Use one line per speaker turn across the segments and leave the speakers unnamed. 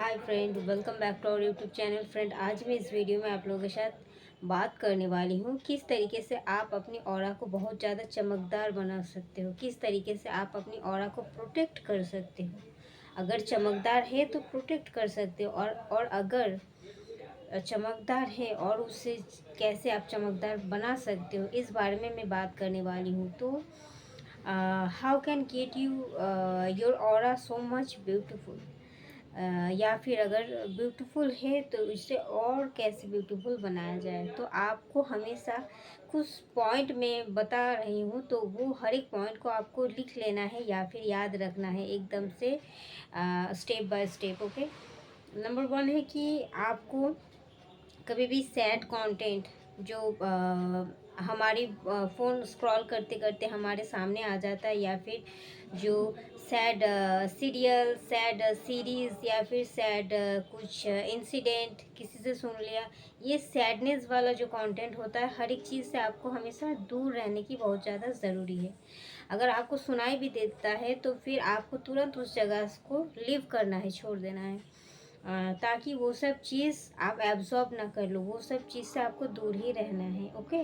Hi friend, welcome back to our YouTube channel. Friend, आज मैं इस वीडियो में आप लोगों के साथ बात करने वाली हूँ किस तरीके से आप अपनी ऑरा को बहुत ज़्यादा चमकदार बना सकते हो, किस तरीके से आप अपनी ऑरा को प्रोटेक्ट कर सकते हो। अगर चमकदार है तो प्रोटेक्ट कर सकते हो, और अगर चमकदार है और उससे कैसे आप चमकदार बना सकते हो, इस बारे में मैं बात करने वाली हूँ। तो how can get you your aura so much beautiful, या फिर अगर ब्यूटीफुल है तो इसे और कैसे ब्यूटीफुल बनाया जाए। तो आपको हमेशा कुछ पॉइंट में बता रही हूँ, तो वो हर एक पॉइंट को आपको लिख लेना है या फिर याद रखना है एकदम से, step by step. Okay. Number one है कि आपको कभी भी सैड कंटेंट जो हमारी फ़ोन स्क्रॉल करते करते हमारे सामने आ जाता है, या फिर जो सैड सीरियल, सैड सीरीज़, या फिर सैड कुछ इंसिडेंट किसी से सुन लिया, ये सैडनेस वाला जो कंटेंट होता है, हर एक चीज़ से आपको हमेशा दूर रहने की बहुत ज़्यादा ज़रूरी है। अगर आपको सुनाई भी देता है तो फिर आपको तुरंत उस जगह को लीव करना है, छोड़ देना है, ताकि वो सब चीज़ आप एब्जॉर्ब ना कर लो, वो सब चीज़ से आपको दूर ही रहना है। ओके।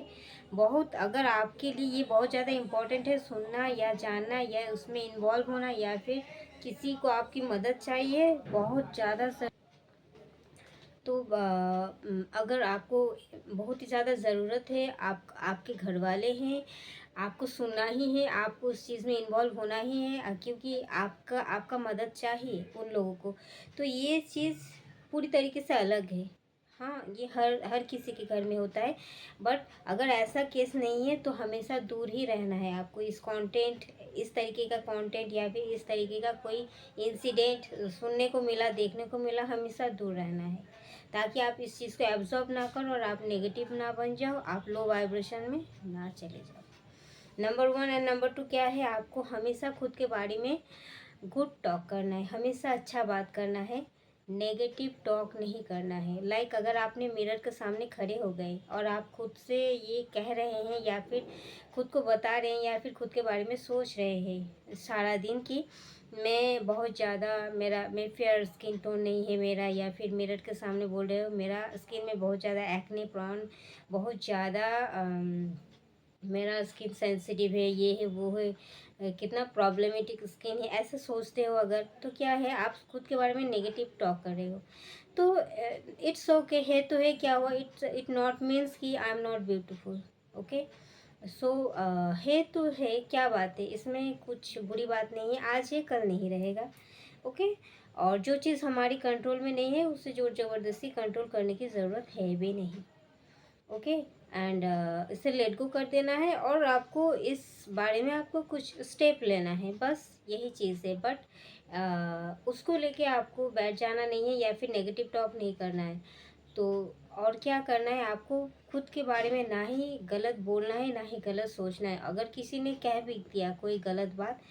बहुत, अगर आपके लिए ये बहुत ज़्यादा इम्पोर्टेंट है सुनना या जानना या उसमें इन्वॉल्व होना, या फिर किसी को आपकी मदद चाहिए बहुत ज़्यादा, तो अगर आपको बहुत ही ज़्यादा ज़रूरत है, आपके घर वाले हैं, आपको सुनना ही है, आपको उस चीज़ में इन्वॉल्व होना ही है, क्योंकि आपका आपका मदद चाहिए उन लोगों को, तो ये चीज़ पूरी तरीके से अलग है। हाँ, ये हर हर किसी के घर में होता है, बट अगर ऐसा केस नहीं है तो हमेशा दूर ही रहना है आपको। इस तरीके का कंटेंट या फिर इस तरीके का कोई इंसिडेंट सुनने को मिला, देखने को मिला, हमेशा दूर रहना है, ताकि आप इस चीज़ को एब्जॉर्ब ना करो और आप नेगेटिव ना बन जाओ, आप लो वाइब्रेशन में ना चले जाओ। Number one and number two क्या है, आपको हमेशा खुद के बारे में गुड टॉक करना है, हमेशा अच्छा बात करना है, नेगेटिव टॉक नहीं करना है। लाइक अगर आपने मिरर के सामने खड़े हो गए और आप खुद से ये कह रहे हैं, या फिर खुद को बता रहे हैं, या फिर खुद के बारे में सोच रहे हैं सारा दिन कि मैं बहुत ज़्यादा, मैं फेयर स्किन टोन नहीं है मेरा, या फिर मिरर के सामने बोल रहे हो मेरा स्किन में बहुत ज़्यादा एक्ने प्रॉन, बहुत ज़्यादा मेरा स्किन सेंसिटिव है, ये है वो है, कितना प्रॉब्लमेटिक स्किन है, ऐसे सोचते हो अगर, तो क्या है, आप खुद के बारे में नेगेटिव टॉक कर रहे हो। तो इट्स ओके है, तो है क्या हुआ, इट नॉट मीन्स कि I am not beautiful. Okay. So है तो है, क्या बात है, इसमें कुछ बुरी बात नहीं है, आज है कल नहीं रहेगा। ओके। और जो चीज़ हमारी कंट्रोल में नहीं है उसे जोर ज़बरदस्ती कंट्रोल करने की ज़रूरत है भी नहीं। ओके। एंड इसे लेट गो कर देना है, और आपको इस बारे में आपको कुछ स्टेप लेना है, बस यही चीज़ है। बट उसको लेके आपको बैठ जाना नहीं है, या फिर नेगेटिव टॉक नहीं करना है। तो और क्या करना है, आपको खुद के बारे में ना ही गलत बोलना है, ना ही गलत सोचना है। अगर किसी ने कह भी दिया कोई गलत बात,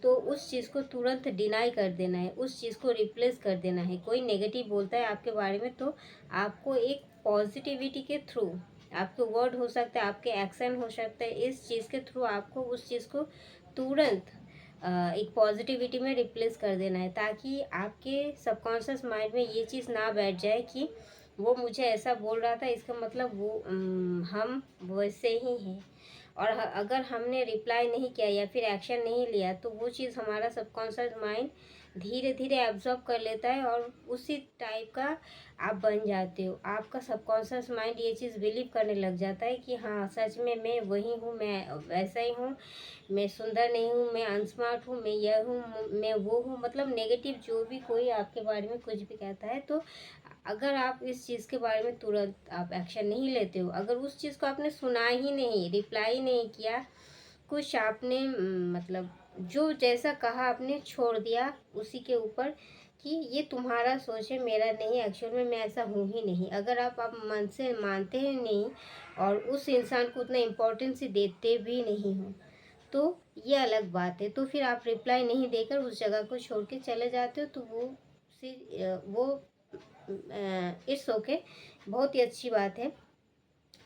तो उस चीज़ को तुरंत डिनाई कर देना है, उस चीज़ को रिप्लेस कर देना है। कोई नेगेटिव बोलता है आपके बारे में, तो आपको एक पॉजिटिविटी के थ्रू, आपके वर्ड हो सकता है, आपके एक्शन हो सकता है, इस चीज़ के थ्रू आपको उस चीज़ को तुरंत एक पॉजिटिविटी में रिप्लेस कर देना है, ताकि आपके सबकॉन्शियस माइंड में ये चीज़ ना बैठ जाए कि वो मुझे ऐसा बोल रहा था, इसका मतलब वो हम वैसे ही हैं। और अगर हमने रिप्लाई नहीं किया या फिर एक्शन नहीं लिया, तो वो चीज़ हमारा सबकॉन्शियस माइंड धीरे धीरे एब्जॉर्ब कर लेता है, और उसी टाइप का आप बन जाते हो। आपका सबकॉन्शियस माइंड ये चीज़ बिलीव करने लग जाता है कि हाँ, सच में मैं वही हूँ, मैं वैसा ही हूँ, मैं सुंदर नहीं हूँ, मैं अनस्मार्ट हूँ, मैं यह हूँ, मैं वो हूँ, मतलब नेगेटिव जो भी कोई आपके बारे में कुछ भी कहता है, तो अगर आप इस चीज़ के बारे में तुरंत आप एक्शन नहीं लेते हो, अगर उस चीज़ को आपने सुना ही नहीं, रिप्लाई नहीं किया, कुछ आपने मतलब जो जैसा कहा आपने छोड़ दिया उसी के ऊपर, कि ये तुम्हारा सोच है, मेरा नहीं, एक्चुअल में मैं ऐसा हूँ ही नहीं, अगर आप मन से मानते हैं नहीं, और उस इंसान को उतना इम्पोर्टेंस देते भी नहीं हो, तो ये अलग बात है। तो फिर आप रिप्लाई नहीं देकर उस जगह को छोड़ के चले जाते हो, तो वो इट्स ओके, बहुत ही अच्छी बात है,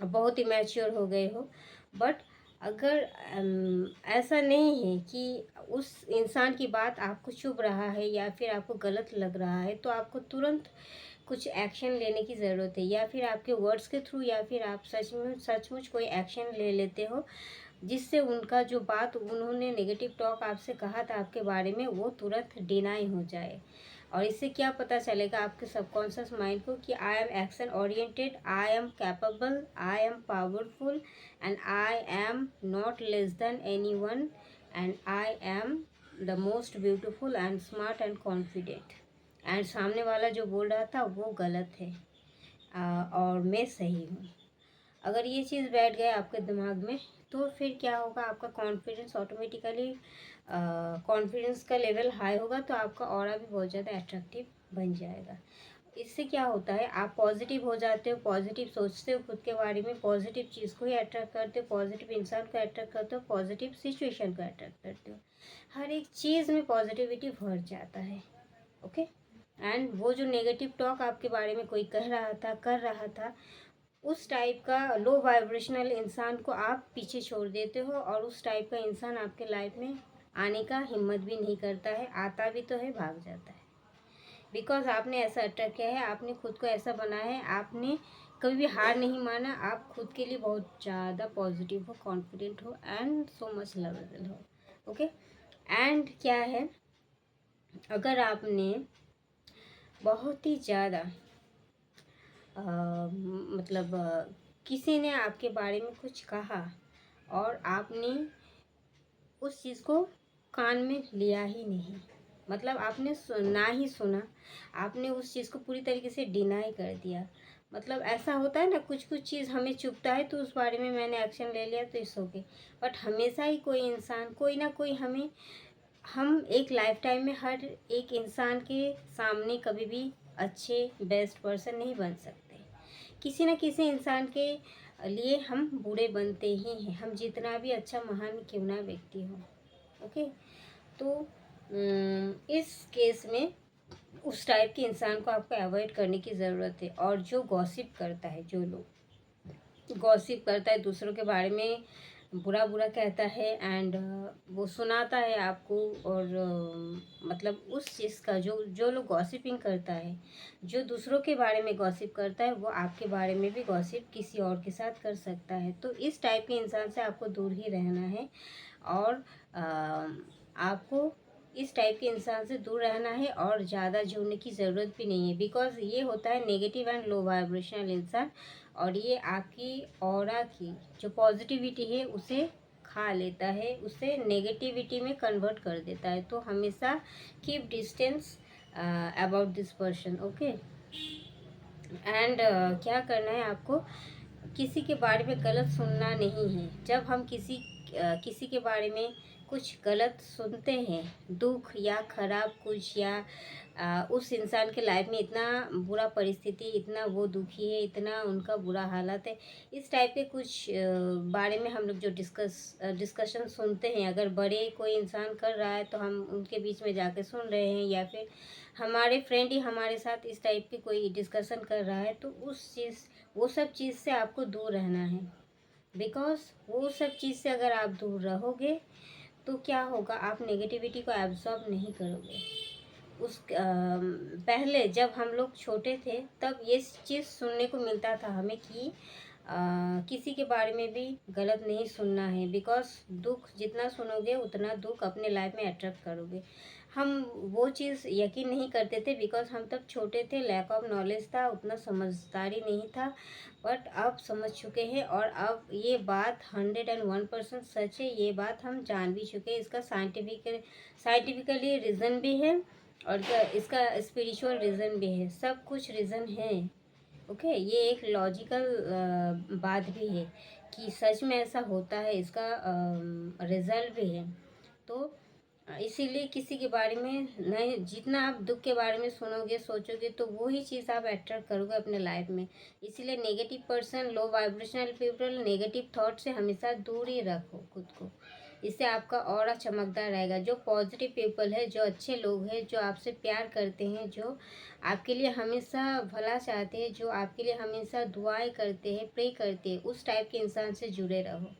बहुत ही मैच्योर हो गए हो। बट अगर ऐसा नहीं है कि उस इंसान की बात आपको चुभ रहा है या फिर आपको गलत लग रहा है, तो आपको तुरंत कुछ एक्शन लेने की ज़रूरत है, या फिर आपके वर्ड्स के थ्रू, या फिर आप सचमुच कोई एक्शन ले लेते हो जिससे उनका जो बात उन्होंने नेगेटिव टॉक आपसे कहा था आपके बारे में, वो तुरंत डिनाई हो जाए। और इससे क्या पता चलेगा आपके सबकॉन्शियस माइंड को कि I M action oriented, I am capable, I am powerful, and I am not less than any one, and I am the most beautiful and smart and confident. And सामने वाला जो बोल रहा था वो गलत है, और मैं सही हूँ। अगर ये चीज़ बैठ गया आपके दिमाग में, तो फिर क्या होगा, आपका कॉन्फिडेंस ऑटोमेटिकली, कॉन्फिडेंस का लेवल हाई होगा, तो आपका ऑरा भी बहुत ज़्यादा अट्रैक्टिव बन जाएगा। इससे क्या होता है, आप पॉजिटिव हो जाते हो, पॉजिटिव सोचते हो खुद के बारे में, पॉजिटिव चीज़ को ही अट्रैक्ट करते हो, पॉजिटिव इंसान को अट्रैक्ट करते हो, पॉजिटिव सिचुएशन को अट्रैक्ट करते हो। हर एक चीज़ में पॉजिटिविटी भर जाता है। ओके। एंड वो जो नेगेटिव टॉक आपके बारे में कोई कह रहा था, कर रहा था, उस टाइप का लो वाइब्रेशनल इंसान को आप पीछे छोड़ देते हो, और उस टाइप का इंसान आपके लाइफ में आने का हिम्मत भी नहीं करता है, आता भी तो है, भाग जाता है। बिकॉज आपने ऐसा अट्रैक्ट किया है, आपने खुद को ऐसा बनाया है, आपने कभी भी हार नहीं माना, आप खुद के लिए बहुत ज़्यादा पॉजिटिव हो, कॉन्फिडेंट हो, एंड सो मच लवेबल हो। ओके। एंड क्या है, अगर आपने बहुत ही ज़्यादा मतलब किसी ने आपके बारे में कुछ कहा और आपने उस चीज़ को कान में लिया ही नहीं, मतलब आपने ना ही सुना, आपने उस चीज़ को पूरी तरीके से डिनाई कर दिया। मतलब ऐसा होता है ना, कुछ कुछ चीज़ हमें चुभता है तो उस बारे में मैंने एक्शन ले लिया तो इट्स ओके। बट हमेशा ही कोई इंसान, कोई ना कोई हमें, हम एक लाइफ टाइम में हर एक इंसान के सामने कभी भी अच्छे बेस्ट पर्सन नहीं बन सकते। किसी न किसी इंसान के लिए हम बुरे बनते ही हैं, हम जितना भी अच्छा महान क्यों ना व्यक्ति हो। ओके। तो इस केस में उस टाइप के इंसान को आपको अवॉइड करने की ज़रूरत है। और जो गॉसिप करता है, जो लोग गॉसिप करता है, दूसरों के बारे में बुरा बुरा कहता है, एंड वो सुनाता है आपको, और मतलब उस चीज़ का, जो जो लोग गॉसिपिंग करता है, जो दूसरों के बारे में गॉसिप करता है, वो आपके बारे में भी गॉसिप किसी और के साथ कर सकता है। तो इस टाइप के इंसान से आपको दूर ही रहना है, और आपको इस टाइप के इंसान से दूर रहना है, और ज़्यादा जुड़ने की ज़रूरत भी नहीं है। बिकॉज़ ये होता है नेगेटिव एंड लो वाइब्रेशनल इंसान, और ये आपकी ऑरा की जो पॉजिटिविटी है उसे खा लेता है, उसे नेगेटिविटी में कन्वर्ट कर देता है। तो हमेशा keep distance about this person. Okay. And क्या करना है आपको, किसी के बारे में गलत सुनना नहीं है। जब हम किसी के बारे में कुछ गलत सुनते हैं, दुख या खराब कुछ, या उस इंसान के लाइफ में इतना बुरा परिस्थिति, इतना वो दुखी है, इतना उनका बुरा हालत है, इस टाइप के कुछ बारे में हम लोग जो डिस्कशन सुनते हैं, अगर बड़े कोई इंसान कर रहा है तो हम उनके बीच में जाके सुन रहे हैं, या फिर हमारे फ्रेंड ही हमारे साथ इस टाइप की कोई डिस्कशन कर रहा है, तो वो सब चीज़ से आपको दूर रहना है। बिकॉज वो सब चीज़ से अगर आप दूर रहोगे तो क्या होगा, आप नेगेटिविटी को एब्जॉर्ब नहीं करोगे। पहले जब हम लोग छोटे थे तब ये चीज़ सुनने को मिलता था हमें कि किसी के बारे में भी गलत नहीं सुनना है, बिकॉज दुख जितना सुनोगे उतना दुख अपने लाइफ में अट्रैक्ट करोगे। हम वो चीज़ यकीन नहीं करते थे, बिकॉज हम तब छोटे थे, लैक ऑफ नॉलेज था, उतना समझदारी नहीं था। बट अब समझ चुके हैं, और अब ये बात 101% सच है, ये बात हम जान भी चुके हैं। इसका साइंटिफिकली रीज़न भी है, और इसका स्पिरिचुअल रीज़न भी है, सब कुछ रीज़न है। ओके। ये एक लॉजिकल बात भी है कि सच में ऐसा होता है, इसका रिजल्ट भी है। तो इसीलिए किसी के बारे में नहीं, जितना आप दुख के बारे में सुनोगे सोचोगे तो वही चीज़ आप अट्रैक्ट करोगे अपने लाइफ में। इसीलिए नेगेटिव पर्सन, लो वाइब्रेशनल पीपल, नेगेटिव थॉट से हमेशा दूर ही रखो खुद को। इससे आपका ऑरा चमकदार रहेगा। जो पॉजिटिव पीपल है, जो अच्छे लोग हैं, जो आपसे प्यार करते हैं, जो आपके लिए हमेशा भला चाहते हैं, जो आपके लिए हमेशा दुआएं करते हैं, प्रे करते हैं, उस टाइप के इंसान से जुड़े रहो।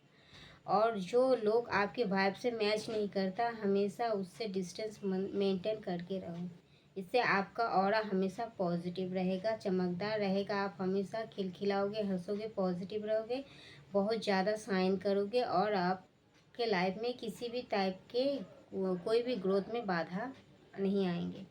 और जो लोग आपके वाइब से मैच नहीं करता, हमेशा उससे डिस्टेंस मेंटेन करके रहो। इससे आपका ऑरा हमेशा पॉजिटिव रहेगा, चमकदार रहेगा। आप हमेशा खिलखिलाओगे, हंसोगे, पॉजिटिव रहोगे, बहुत ज़्यादा शाइन करोगे और आपके लाइफ में किसी भी टाइप के कोई भी ग्रोथ में बाधा नहीं आएंगे।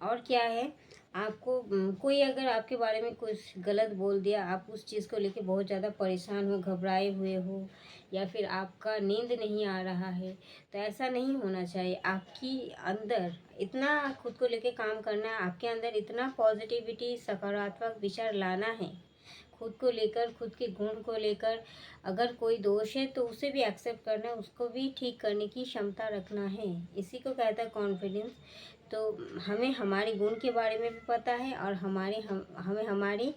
और क्या है, आपको कोई अगर आपके बारे में कुछ गलत बोल दिया, आप उस चीज़ को लेके बहुत ज़्यादा परेशान हो, घबराए हुए हो, या फिर आपका नींद नहीं आ रहा है, तो ऐसा नहीं होना चाहिए। आपकी अंदर इतना खुद को लेके काम करना है, आपके अंदर इतना पॉजिटिविटी, सकारात्मक विचार लाना है खुद को लेकर, खुद के गुण को लेकर। अगर कोई दोष है तो उसे भी एक्सेप्ट करना है, उसको भी ठीक करने की क्षमता रखना है। इसी को कहता है कॉन्फिडेंस। तो हमें हमारे गुण के बारे में भी पता है और हमें हमारी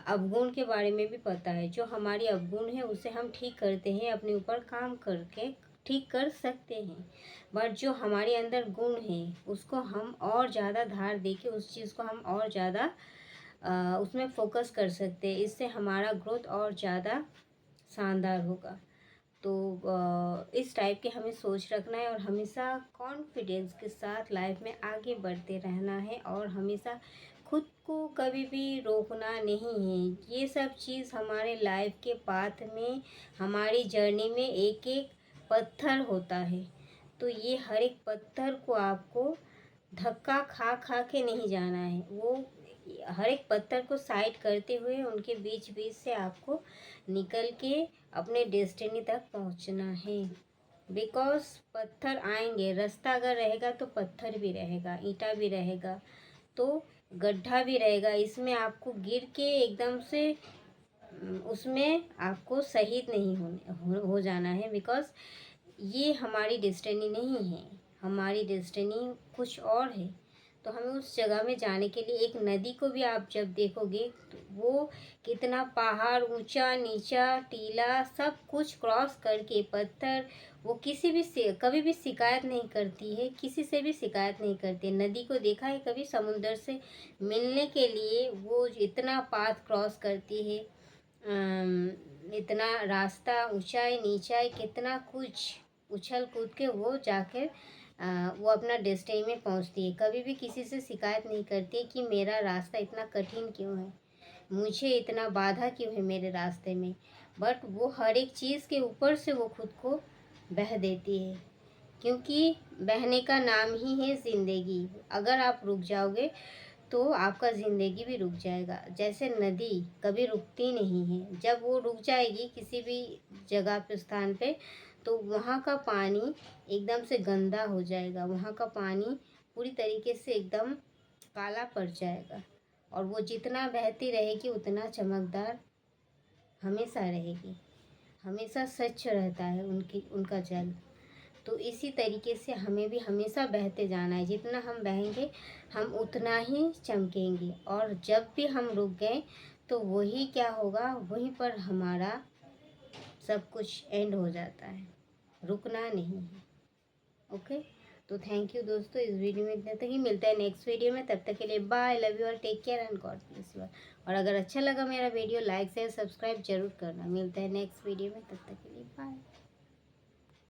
अवगुण के बारे में भी पता है। जो हमारी अवगुण है उसे हम ठीक करते हैं, अपने ऊपर काम करके ठीक कर सकते हैं। बट जो हमारे अंदर गुण है उसको हम और ज़्यादा धार दे के उस चीज़ को हम और ज़्यादा उसमें फोकस कर सकते हैं। इससे हमारा ग्रोथ और ज़्यादा शानदार होगा। तो इस टाइप के हमें सोच रखना है और हमेशा कॉन्फिडेंस के साथ लाइफ में आगे बढ़ते रहना है और हमेशा खुद को कभी भी रोकना नहीं है। ये सब चीज़ हमारे लाइफ के पाथ में, हमारी जर्नी में एक एक पत्थर होता है। तो ये हर एक पत्थर को आपको धक्का खा खा के नहीं जाना है, वो हर एक पत्थर को साइड करते हुए उनके बीच बीच से आपको निकल के अपने डेस्टिनी तक पहुंचना है। बिकॉज पत्थर आएंगे, रास्ता अगर रहेगा तो पत्थर भी रहेगा, ईंटा भी रहेगा, तो गड्ढा भी रहेगा। इसमें आपको गिर के एकदम से उसमें आपको शहीद नहीं हो जाना है। बिकॉज ये हमारी डेस्टिनी नहीं है, हमारी डेस्टिनी कुछ और है। तो हमें उस जगह में जाने के लिए, एक नदी को भी आप जब देखोगे तो वो कितना पहाड़, ऊंचा नीचा टीला सब कुछ क्रॉस करके, पत्थर, वो किसी भी से कभी भी शिकायत नहीं करती है, किसी से भी शिकायत नहीं करती है। नदी को देखा है कभी समुंदर से मिलने के लिए वो इतना पाथ क्रॉस करती है, इतना रास्ता, ऊंचाई नीचाई कितना कुछ उछल कूद के वो जाकर वो अपना डेस्टिनी में पहुंचती है। कभी भी किसी से शिकायत नहीं करती कि मेरा रास्ता इतना कठिन क्यों है, मुझे इतना बाधा क्यों है मेरे रास्ते में। बट वो हर एक चीज़ के ऊपर से वो खुद को बह देती है, क्योंकि बहने का नाम ही है ज़िंदगी। अगर आप रुक जाओगे तो आपका ज़िंदगी भी रुक जाएगा। जैसे नदी कभी रुकती नहीं है, जब वो रुक जाएगी किसी भी जगह पे, स्थान पे, तो वहाँ का पानी एकदम से गंदा हो जाएगा, वहाँ का पानी पूरी तरीके से एकदम काला पड़ जाएगा। और वो जितना बहती रहेगी उतना चमकदार हमेशा रहेगी, हमेशा स्वच्छ रहता है उनका जल। तो इसी तरीके से हमें भी हमेशा बहते जाना है। जितना हम बहेंगे हम उतना ही चमकेंगे। और जब भी हम रुक गए तो वही क्या होगा, वहीं पर हमारा सब कुछ एंड हो जाता है, रुकना नहीं है। ओके, तो थैंक यू दोस्तों, इस वीडियो में इतना तक ही। मिलता है नेक्स्ट वीडियो में, तब तक के लिए bye, love you all, take care and God bless you. और अगर अच्छा लगा मेरा वीडियो, लाइक शेयर सब्सक्राइब जरूर करना। मिलता है नेक्स्ट वीडियो में, तब तक के लिए बाय।